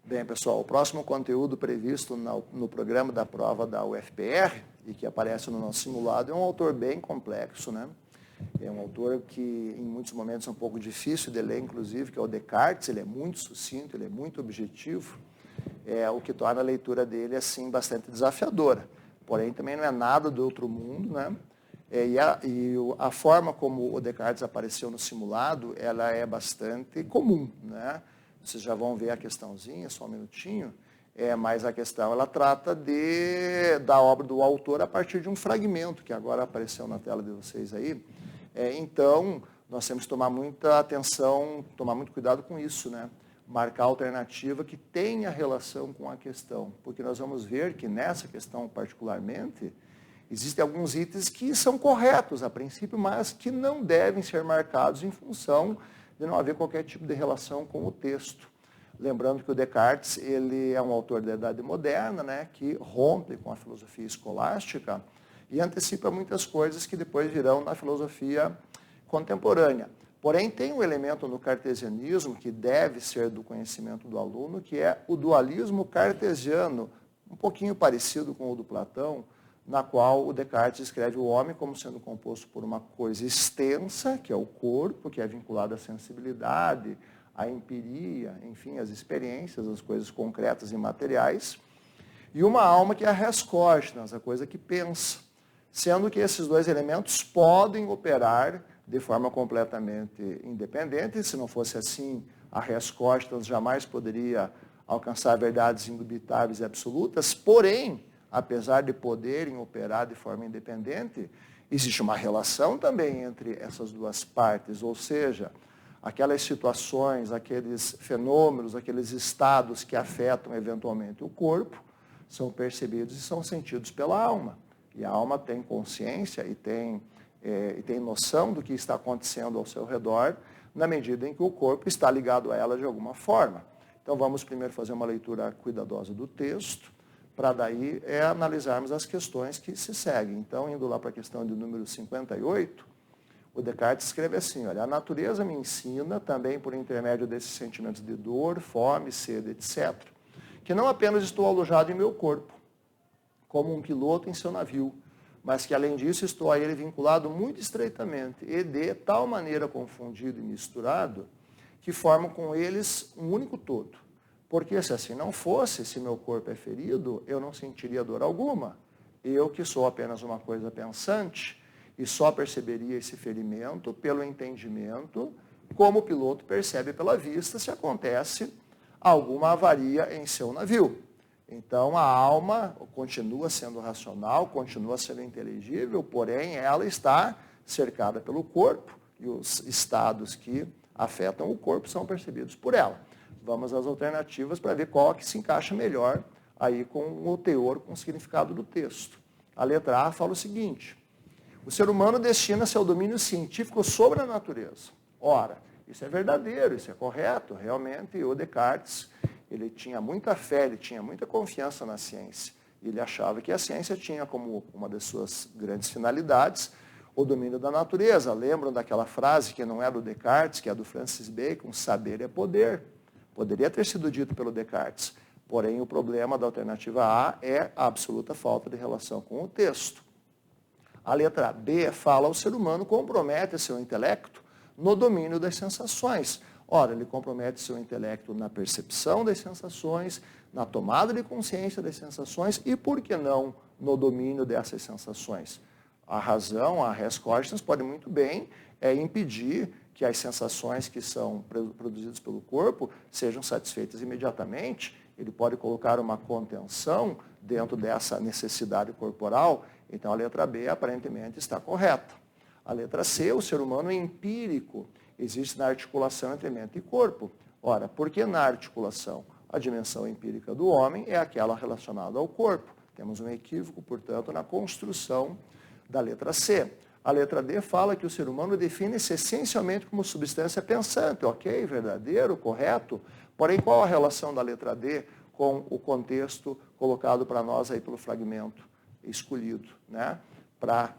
Bem, pessoal, o próximo conteúdo previsto no programa da prova da UFPR, e que aparece no nosso simulado, é um autor bem complexo, né? É um autor que, em muitos momentos, é um pouco difícil de ler, inclusive, que é o Descartes. Ele é muito sucinto, ele é muito objetivo, o que torna a leitura dele, assim, bastante desafiadora. Porém, também não é nada do outro mundo, né? A forma como o Descartes apareceu no simulado, ela é bastante comum, né? Vocês já vão ver a questãozinha, só um minutinho. Mas a questão, ela trata da obra do autor a partir de um fragmento, que agora apareceu na tela de vocês aí. Então, nós temos que tomar muita atenção, tomar muito cuidado com isso, né? Marcar a alternativa que tenha relação com a questão. Porque nós vamos ver que nessa questão particularmente, existem alguns itens que são corretos a princípio, mas que não devem ser marcados em função de não haver qualquer tipo de relação com o texto. Lembrando que o Descartes, ele é um autor da Idade Moderna, né, que rompe com a filosofia escolástica e antecipa muitas coisas que depois virão na filosofia contemporânea. Porém, tem um elemento no cartesianismo que deve ser do conhecimento do aluno, que é o dualismo cartesiano, um pouquinho parecido com o do Platão, na qual o Descartes escreve o homem como sendo composto por uma coisa extensa, que é o corpo, que é vinculado à sensibilidade, à empiria, enfim, às experiências, às coisas concretas e materiais, e uma alma que é a res cogitans, a coisa que pensa, sendo que esses dois elementos podem operar de forma completamente independente. Se não fosse assim, a res cogitans jamais poderia alcançar verdades indubitáveis e absolutas, porém, apesar de poderem operar de forma independente, existe uma relação também entre essas duas partes, ou seja, aquelas situações, aqueles fenômenos, aqueles estados que afetam eventualmente o corpo, são percebidos e são sentidos pela alma. E a alma tem consciência e tem noção do que está acontecendo ao seu redor, na medida em que o corpo está ligado a ela de alguma forma. Então vamos primeiro fazer uma leitura cuidadosa do texto, para daí analisarmos as questões que se seguem. Então, indo lá para a questão de número 58, o Descartes escreve assim, olha, a natureza me ensina, também por intermédio desses sentimentos de dor, fome, sede, etc., que não apenas estou alojado em meu corpo, como um piloto em seu navio, mas que, além disso, estou a ele vinculado muito estreitamente e de tal maneira confundido e misturado, que formam com eles um único todo. Porque se assim não fosse, se meu corpo é ferido, eu não sentiria dor alguma. Eu, que sou apenas uma coisa pensante, e só perceberia esse ferimento pelo entendimento, como o piloto percebe pela vista se acontece alguma avaria em seu navio. Então, a alma continua sendo racional, continua sendo inteligível, porém, ela está cercada pelo corpo, e os estados que afetam o corpo são percebidos por ela. Vamos às alternativas para ver qual que se encaixa melhor aí com o teor, com o significado do texto. A letra A fala o seguinte: o ser humano destina-se ao domínio científico sobre a natureza. Ora, isso é verdadeiro, isso é correto. Realmente, o Descartes, ele tinha muita fé, ele tinha muita confiança na ciência. Ele achava que a ciência tinha como uma das suas grandes finalidades o domínio da natureza. Lembram daquela frase que não é do Descartes, que é do Francis Bacon, saber é poder. Poderia ter sido dito pelo Descartes, porém o problema da alternativa A é a absoluta falta de relação com o texto. A letra B fala: o ser humano compromete seu intelecto no domínio das sensações. Ora, ele compromete seu intelecto na percepção das sensações, na tomada de consciência das sensações e, por que não, no domínio dessas sensações. A razão, a res cogitans, pode muito bem impedir que as sensações que são produzidas pelo corpo sejam satisfeitas imediatamente. Ele pode colocar uma contenção dentro dessa necessidade corporal. Então, a letra B, aparentemente, está correta. A letra C, o ser humano é empírico. Existe na articulação entre mente e corpo. Ora, por que na articulação? A dimensão empírica do homem é aquela relacionada ao corpo. Temos um equívoco, portanto, na construção da letra C. A letra D fala que o ser humano define-se essencialmente como substância pensante. Ok, verdadeiro, correto. Porém, qual a relação da letra D com o contexto colocado para nós aí pelo fragmento escolhido, né? Para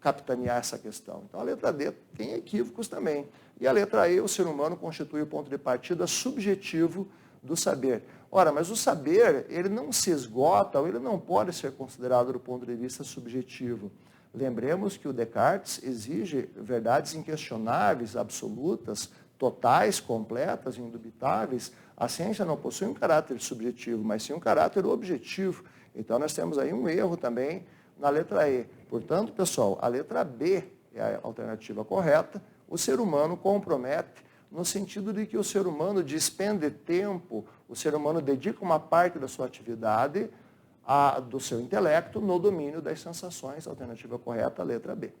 capitanear essa questão. Então, a letra D tem equívocos também. E a letra E, o ser humano constitui o ponto de partida subjetivo do saber. Ora, mas o saber, ele não se esgota, ou ele não pode ser considerado do ponto de vista subjetivo. Lembremos que o Descartes exige verdades inquestionáveis, absolutas, totais, completas, indubitáveis. A ciência não possui um caráter subjetivo, mas sim um caráter objetivo. Então, nós temos aí um erro também na letra E. Portanto, pessoal, a letra B é a alternativa correta. O ser humano compromete no sentido de que o ser humano despende tempo, o ser humano dedica uma parte da sua atividade, do seu intelecto, no domínio das sensações. Alternativa correta, a letra B.